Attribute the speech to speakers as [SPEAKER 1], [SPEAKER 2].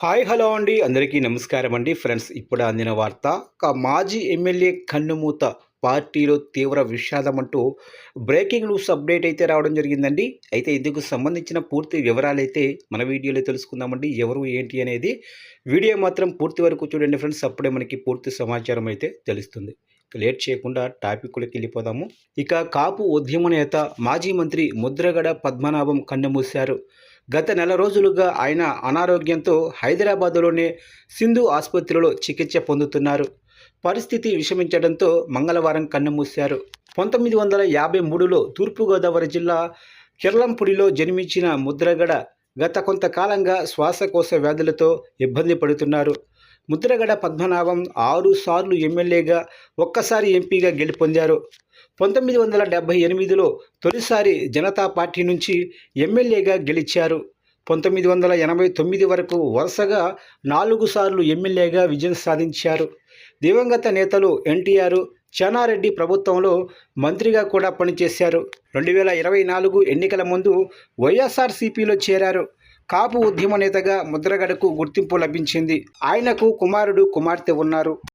[SPEAKER 1] Hi hello అండి అందరికీ నమస్కారం అండి ఫ్రెండ్స్ ఇప్పుడు అందిన వార్త మాజీ ఎమ్మెల్యే కన్నుమూత పార్టీలో తీవ్ర విషాదం అంటూ బ్రేకింగ్ న్యూస్ అప్డేట్ అయితే రావడం జరిగిందండి. అయితే ఇందుకు సంబంధించిన పూర్తి వివరాలు అయితే మన వీడియోలో తెలుసుకుందామండి. ఎవరు ఏంటి అనేది వీడియో మాత్రం పూర్తి వరకు చూడండి ఫ్రెండ్స్, అప్పుడే మనకి పూర్తి సమాచారం అయితే తెలుస్తుంది. లేట్ చేయకుండా టాపిక్లోకి వెళ్ళిపోదాము. ఇక కాపు ఉద్యమ నేత మాజీ మంత్రి ముద్రగడ పద్మనాభం కన్నుమూశారు. గత నెల రోజులుగా ఆయన అనారోగ్యంతో హైదరాబాదులోని సింధు ఆసుపత్రిలో చికిత్స పొందుతున్నారు. పరిస్థితి విషమించడంతో మంగళవారం కన్నుమూశారు. 1953లో తూర్పుగోదావరి జిల్లా కిర్లంపూడిలో జన్మించిన ముద్రగడ గత కొంతకాలంగా శ్వాసకోశ వ్యాధులతో ఇబ్బంది పడుతున్నారు. ముద్రగడ పద్మనాభం 6 సార్లు ఎమ్మెల్యేగా, ఒక్కసారి ఎంపీగా గెలుపొందారు. 1978లో తొలిసారి జనతా పార్టీ నుంచి ఎమ్మెల్యేగా గెలిచారు. 1989 వరకు వరుసగా 4 సార్లు ఎమ్మెల్యేగా విజయం సాధించారు. దివంగత నేతలు ఎన్టీఆర్, చెన్నారెడ్డి ప్రభుత్వంలో మంత్రిగా కూడా పనిచేశారు. 2024 ఎన్నికల ముందు వైఎస్ఆర్సీపీలో చేరారు. కాపు ఉద్యమ నేతగా ముద్రగడకు గుర్తింపు లభించింది. ఆయనకు కుమారుడు, కుమార్తె ఉన్నారు.